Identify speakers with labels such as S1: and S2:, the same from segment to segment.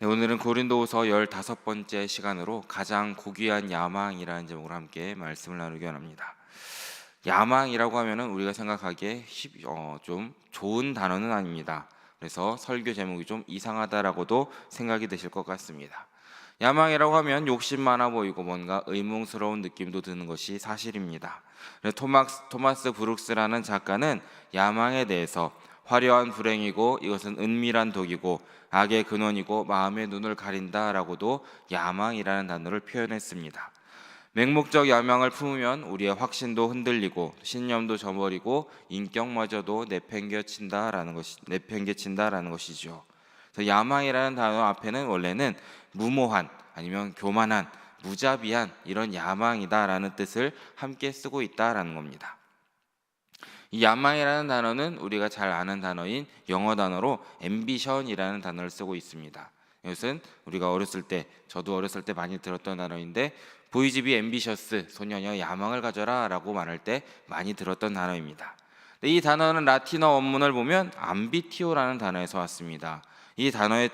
S1: 네, 오늘은 고린도후서 15번째 시간으로 가장 고귀한 야망이라는 제목으로 함께 말씀을 나누기 원합니다. 야망이라고 하면은 우리가 생각하기에 좀 좋은 단어는 아닙니다. 그래서 설교 제목이 좀 이상하다라고도 생각이 되실 것 같습니다. 야망이라고 하면 욕심 많아 보이고 뭔가 의문스러운 느낌도 드는 것이 사실입니다. 토마스 브룩스라는 작가는 야망에 대해서 화려한 불행이고 이것은 은밀한 독이고 악의 근원이고 마음의 눈을 가린다라고도 야망이라는 단어를 표현했습니다. 맹목적 야망을 품으면 우리의 확신도 흔들리고 신념도 저버리고 인격마저도 내팽개친다라는 것이죠. 그래서 야망이라는 단어 앞에는 원래는 무모한 아니면 교만한, 무자비한 이런 야망이다라는 뜻을 함께 쓰고 있다라는 겁니다. 이 야망이라는 단어는 우리가 잘 아는 단어인 영어 단어로 ambition이라는 단어를 쓰고 있습니다. 이것은 우리가 저도 어렸을 때 많이 들었던 단어인데 보이즈 비 앰비셔스, 소년여 야망을 가져라 라고 말할 때 많이 들었던 단어입니다. 이 단어는 라틴어 원문을 보면 암비티오라는 단어에서 왔습니다. 이 단어의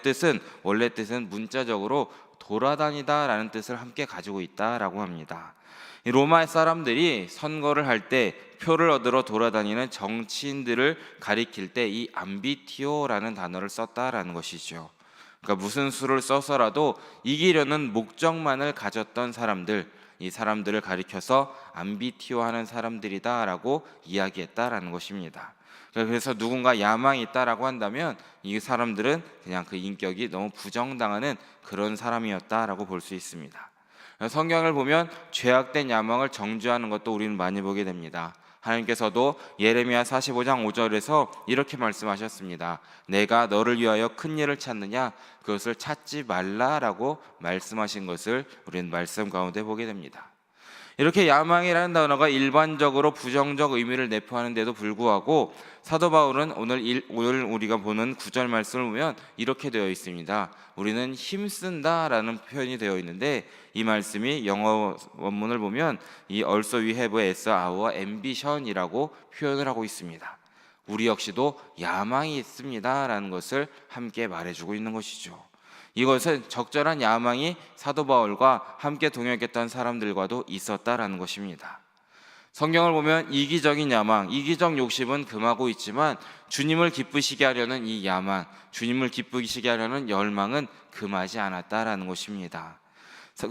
S1: 원래 뜻은 문자적으로 돌아다니다 라는 뜻을 함께 가지고 있다라고 합니다. 로마 사람들이 선거를 할 때 표를 얻으러 돌아다니는 정치인들을 가리킬 때 이 암비티오라는 단어를 썼다라는 것이죠. 그러니까 무슨 수를 써서라도 이기려는 목적만을 가졌던 사람들, 이 사람들을 가리켜서 암비티오 하는 사람들이다라고 이야기했다라는 것입니다. 그래서 누군가 야망이 있다라고 한다면 이 사람들은 그냥 그 인격이 너무 부정당하는 그런 사람이었다라고 볼 수 있습니다. 성경을 보면 죄악된 야망을 정죄하는 것도 우리는 많이 보게 됩니다. 하나님께서도 예레미야 45장 5절에서 이렇게 말씀하셨습니다. 내가 너를 위하여 큰 일을 찾느냐 그것을 찾지 말라라고 말씀하신 것을 우리는 말씀 가운데 보게 됩니다. 이렇게 야망이라는 단어가 일반적으로 부정적 의미를 내포하는데도 불구하고 사도 바울은 오늘 우리가 보는 9절 말씀을 보면 이렇게 되어 있습니다. 우리는 힘쓴다라는 표현이 되어 있는데 이 말씀이 영어 원문을 보면 이 also we have our ambition이라고 표현을 하고 있습니다. 우리 역시도 야망이 있습니다라는 것을 함께 말해주고 있는 것이죠. 이것은 적절한 야망이 사도 바울과 함께 동역했던 사람들과도 있었다라는 것입니다. 성경을 보면 이기적인 야망, 이기적 욕심은 금하고 있지만 주님을 기쁘시게 하려는 이 야망, 주님을 기쁘시게 하려는 열망은 금하지 않았다라는 것입니다.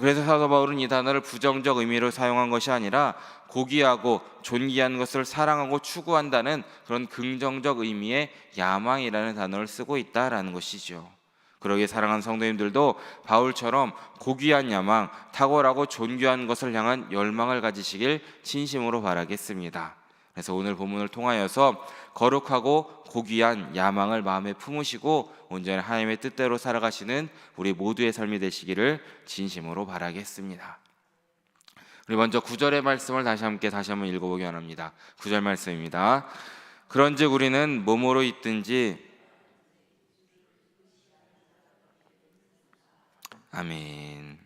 S1: 그래서 사도 바울은 이 단어를 부정적 의미로 사용한 것이 아니라 고귀하고 존귀한 것을 사랑하고 추구한다는 그런 긍정적 의미의 야망이라는 단어를 쓰고 있다라는 것이죠. 그러기에 사랑하는 성도님들도 바울처럼 고귀한 야망, 탁월하고 존귀한 것을 향한 열망을 가지시길 진심으로 바라겠습니다. 그래서 오늘 본문을 통하여서 거룩하고 고귀한 야망을 마음에 품으시고 온전히 하나님의 뜻대로 살아가시는 우리 모두의 삶이 되시기를 진심으로 바라겠습니다. 우리 먼저 9절의 말씀을 다시 한번 읽어보기 원합니다. 9절 말씀입니다. 그런즉 우리는 몸으로 있든지 아멘.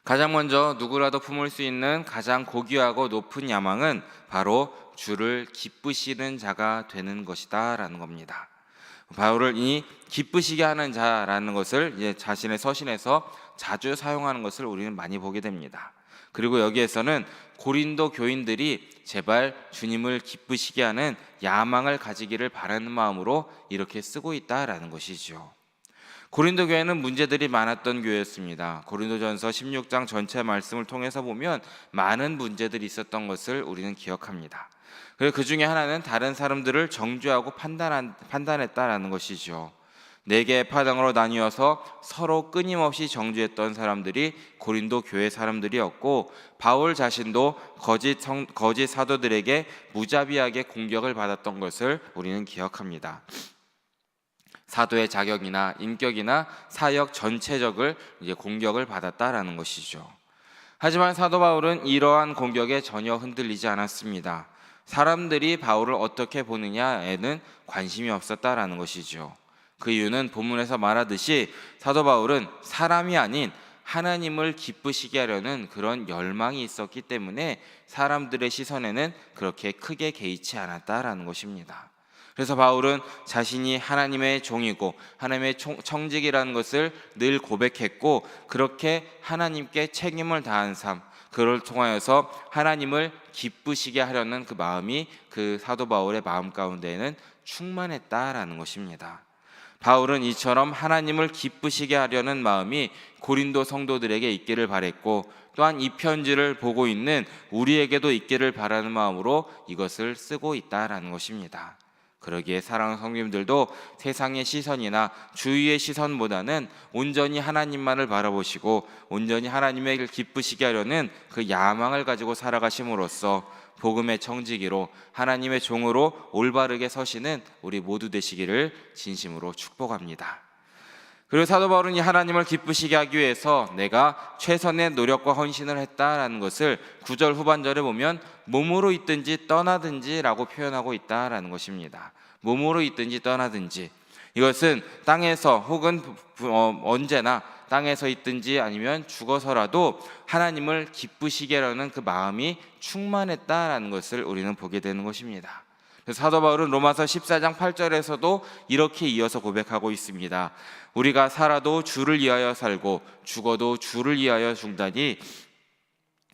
S1: 가장 먼저 누구라도 품을 수 있는 가장 고귀하고 높은 야망은 바로 주를 기쁘시는 자가 되는 것이다 라는 겁니다. 바울을 이 기쁘시게 하는 자라는 것을 이제 자신의 서신에서 자주 사용하는 것을 우리는 많이 보게 됩니다. 그리고 여기에서는 고린도 교인들이 제발 주님을 기쁘시게 하는 야망을 가지기를 바라는 마음으로 이렇게 쓰고 있다라는 것이죠. 고린도 교회는 문제들이 많았던 교회였습니다. 고린도전서 16장 전체 말씀을 통해서 보면 많은 문제들이 있었던 것을 우리는 기억합니다. 그리고 그 중에 하나는 다른 사람들을 정죄하고 판단했다라는 것이죠. 4개의 파당으로 나뉘어서 서로 끊임없이 정죄했던 사람들이 고린도 교회 사람들이었고 바울 자신도 거짓 사도들에게 무자비하게 공격을 받았던 것을 우리는 기억합니다. 사도의 자격이나 인격이나 사역 전체적을 공격을 받았다라는 것이죠. 하지만 사도 바울은 이러한 공격에 전혀 흔들리지 않았습니다. 사람들이 바울을 어떻게 보느냐에는 관심이 없었다라는 것이죠. 그 이유는 본문에서 말하듯이 사도 바울은 사람이 아닌 하나님을 기쁘시게 하려는 그런 열망이 있었기 때문에 사람들의 시선에는 그렇게 크게 개의치 않았다라는 것입니다. 그래서 바울은 자신이 하나님의 종이고 하나님의 청직이라는 것을 늘 고백했고, 그렇게 하나님께 책임을 다한 삶, 그걸 통하여서 하나님을 기쁘시게 하려는 그 마음이 그 사도 바울의 마음 가운데에는 충만했다라는 것입니다. 바울은 이처럼 하나님을 기쁘시게 하려는 마음이 고린도 성도들에게 있기를 바랬고, 또한 이 편지를 보고 있는 우리에게도 있기를 바라는 마음으로 이것을 쓰고 있다라는 것입니다. 그러기에 사랑하는 성도님들도 세상의 시선이나 주위의 시선보다는 온전히 하나님만을 바라보시고 온전히 하나님을 기쁘시게 하려는 그 야망을 가지고 살아가심으로써 복음의 청지기로 하나님의 종으로 올바르게 서시는 우리 모두 되시기를 진심으로 축복합니다. 그리고 사도 바울은 이 하나님을 기쁘시게 하기 위해서 내가 최선의 노력과 헌신을 했다라는 것을 9절 후반절에 보면 몸으로 있든지 떠나든지 라고 표현하고 있다라는 것입니다. 몸으로 있든지 떠나든지, 이것은 땅에서 혹은 언제나 땅에서 있든지 아니면 죽어서라도 하나님을 기쁘시게 하려는 그 마음이 충만했다라는 것을 우리는 보게 되는 것입니다. 그래서 사도 바울은 로마서 14장 8절에서도 이렇게 이어서 고백하고 있습니다. 우리가 살아도 주를 위하여 살고 죽어도 주를 위하여 죽다니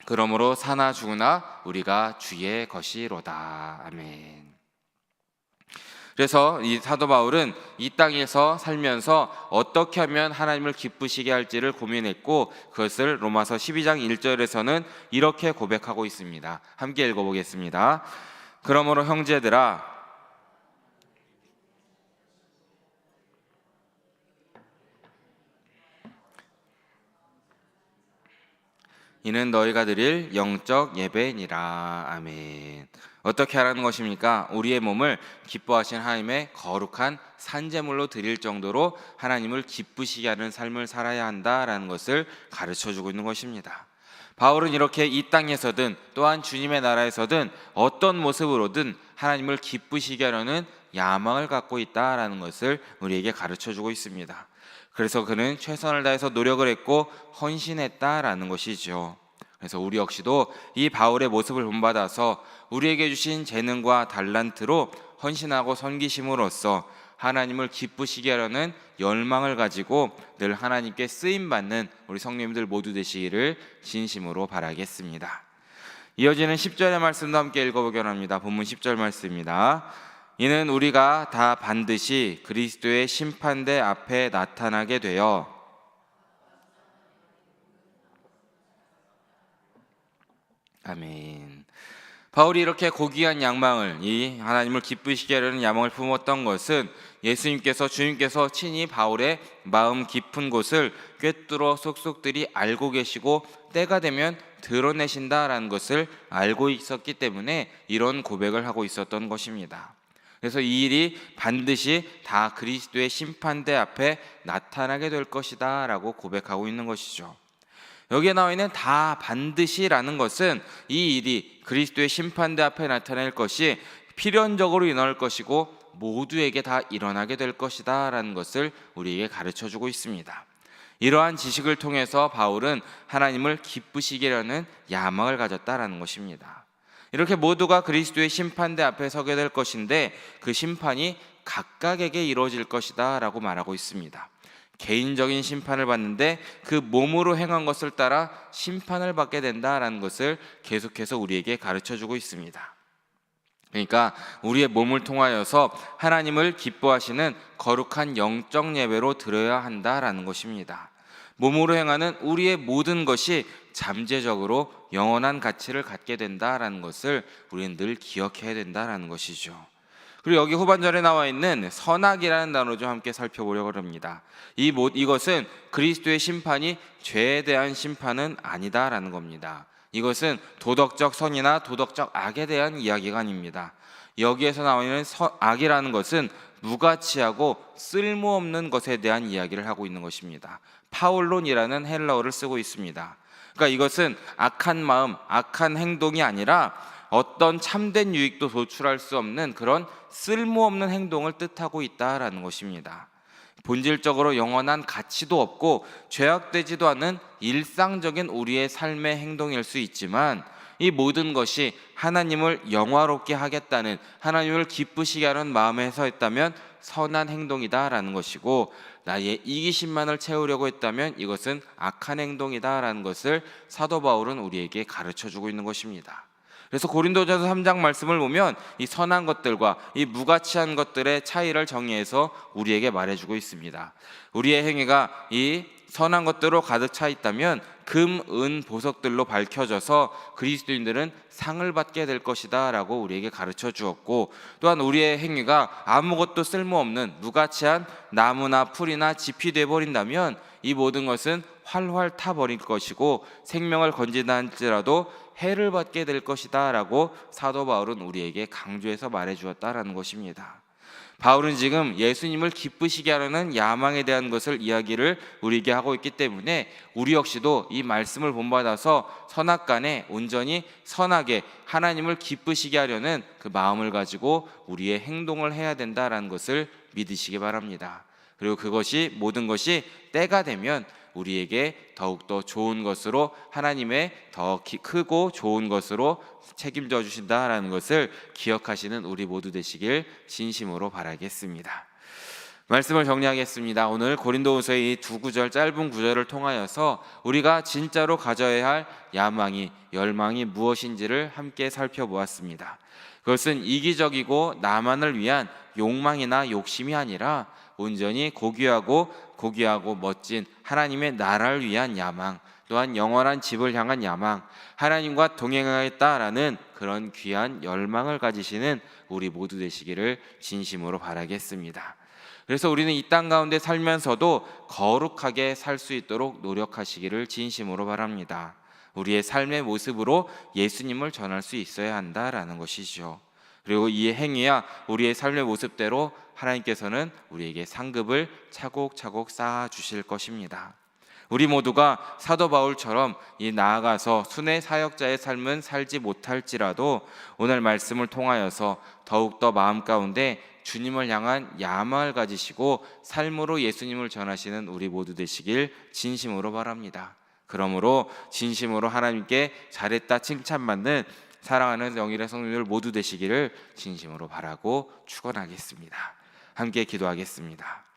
S1: 그러므로 사나 죽으나 우리가 주의 것이로다. 아멘. 그래서 이 사도 바울은 이 땅에서 살면서 어떻게 하면 하나님을 기쁘시게 할지를 고민했고, 그것을 로마서 12장 1절에서는 이렇게 고백하고 있습니다. 함께 읽어보겠습니다. 그러므로 형제들아, 이는 너희가 드릴 영적 예배니라. 아멘. 어떻게 하라는 것입니까? 우리의 몸을 기뻐하신 하나님의 거룩한 산제물로 드릴 정도로 하나님을 기쁘시게 하는 삶을 살아야 한다라는 것을 가르쳐주고 있는 것입니다. 바울은 이렇게 이 땅에서든 또한 주님의 나라에서든 어떤 모습으로든 하나님을 기쁘시게 하려는 야망을 갖고 있다라는 것을 우리에게 가르쳐주고 있습니다. 그래서 그는 최선을 다해서 노력을 했고 헌신했다라는 것이죠. 그래서 우리 역시도 이 바울의 모습을 본받아서 우리에게 주신 재능과 달란트로 헌신하고 섬기심으로써 하나님을 기쁘시게 하려는 열망을 가지고 늘 하나님께 쓰임받는 우리 성도님들 모두 되시기를 진심으로 바라겠습니다. 이어지는 10절의 말씀도 함께 읽어보기로 합니다. 본문 10절 말씀입니다. 이는 우리가 다 반드시 그리스도의 심판대 앞에 나타나게 되어 아멘. 바울이 이렇게 고귀한 야망을, 이 하나님을 기쁘시게 하려는 야망을 품었던 것은 예수님께서, 주님께서 친히 바울의 마음 깊은 곳을 꿰뚫어 속속들이 알고 계시고 때가 되면 드러내신다라는 것을 알고 있었기 때문에 이런 고백을 하고 있었던 것입니다. 그래서 이 일이 반드시 다 그리스도의 심판대 앞에 나타나게 될 것이다 라고 고백하고 있는 것이죠. 여기에 나와 있는 다 반드시라는 것은 이 일이 그리스도의 심판대 앞에 나타날 것이 필연적으로 일어날 것이고 모두에게 다 일어나게 될 것이다 라는 것을 우리에게 가르쳐주고 있습니다. 이러한 지식을 통해서 바울은 하나님을 기쁘시게 하려는 야망을 가졌다라는 것입니다. 이렇게 모두가 그리스도의 심판대 앞에 서게 될 것인데 그 심판이 각각에게 이루어질 것이다 라고 말하고 있습니다. 개인적인 심판을 받는데 그 몸으로 행한 것을 따라 심판을 받게 된다라는 것을 계속해서 우리에게 가르쳐주고 있습니다. 그러니까 우리의 몸을 통하여서 하나님을 기뻐하시는 거룩한 영적 예배로 드려야 한다라는 것입니다. 몸으로 행하는 우리의 모든 것이 잠재적으로 영원한 가치를 갖게 된다라는 것을 우리는 늘 기억해야 된다라는 것이죠. 그리고 여기 후반절에 나와 있는 선악이라는 단어 좀 함께 살펴보려고 합니다. 이것은 그리스도의 심판이 죄에 대한 심판은 아니다라는 겁니다. 이것은 도덕적 선이나 도덕적 악에 대한 이야기가 아닙니다. 여기에서 나와 있는 악이라는 것은 무가치하고 쓸모없는 것에 대한 이야기를 하고 있는 것입니다. 파울론이라는 헬라어를 쓰고 있습니다. 그러니까 이것은 악한 마음, 악한 행동이 아니라 어떤 참된 유익도 도출할 수 없는 그런 쓸모없는 행동을 뜻하고 있다라는 것입니다. 본질적으로 영원한 가치도 없고 죄악되지도 않은 일상적인 우리의 삶의 행동일 수 있지만 이 모든 것이 하나님을 영화롭게 하겠다는, 하나님을 기쁘시게 하는 마음에서 했다면 선한 행동이다라는 것이고, 나의 이기심만을 채우려고 했다면 이것은 악한 행동이다라는 것을 사도 바울은 우리에게 가르쳐주고 있는 것입니다. 그래서 고린도전서 3장 말씀을 보면 이 선한 것들과 이 무가치한 것들의 차이를 정의해서 우리에게 말해주고 있습니다. 우리의 행위가 이 선한 것들로 가득 차 있다면 금, 은, 보석들로 밝혀져서 그리스도인들은 상을 받게 될 것이다 라고 우리에게 가르쳐 주었고, 또한 우리의 행위가 아무것도 쓸모없는 무가치한 나무나 풀이나 짚이 되어버린다면 이 모든 것은 활활 타버릴 것이고 생명을 건진다 할지라도 해를 받게 될 것이다 라고 사도 바울은 우리에게 강조해서 말해 주었다라는 것입니다. 바울은 지금 예수님을 기쁘시게 하려는 야망에 대한 것을 이야기를 우리에게 하고 있기 때문에 우리 역시도 이 말씀을 본받아서 선악간에 온전히 선하게 하나님을 기쁘시게 하려는 그 마음을 가지고 우리의 행동을 해야 된다라는 것을 믿으시기 바랍니다. 그리고 그것이 모든 것이 때가 되면 우리에게 더욱더 좋은 것으로, 하나님의 더 크고 좋은 것으로 책임져 주신다라는 것을 기억하시는 우리 모두 되시길 진심으로 바라겠습니다. 말씀을 정리하겠습니다. 오늘 고린도후서의 이 두 구절, 짧은 구절을 통하여서 우리가 진짜로 가져야 할 야망이, 열망이 무엇인지를 함께 살펴보았습니다. 그것은 이기적이고 나만을 위한 욕망이나 욕심이 아니라 온전히 고귀하고 멋진 하나님의 나라를 위한 야망, 또한 영원한 집을 향한 야망, 하나님과 동행하겠다라는 그런 귀한 열망을 가지시는 우리 모두 되시기를 진심으로 바라겠습니다. 그래서 우리는 이 땅 가운데 살면서도 거룩하게 살 수 있도록 노력하시기를 진심으로 바랍니다. 우리의 삶의 모습으로 예수님을 전할 수 있어야 한다라는 것이죠. 그리고 이 행위야 우리의 삶의 모습대로 하나님께서는 우리에게 상급을 차곡차곡 쌓아 주실 것입니다. 우리 모두가 사도 바울처럼 이 나아가서 순회 사역자의 삶은 살지 못할지라도 오늘 말씀을 통하여서 더욱더 마음 가운데 주님을 향한 야망을 가지시고 삶으로 예수님을 전하시는 우리 모두 되시길 진심으로 바랍니다. 그러므로 진심으로 하나님께 잘했다 칭찬받는 사랑하는 영일의 성도들 모두 되시기를 진심으로 바라고 축원하겠습니다. 함께 기도하겠습니다.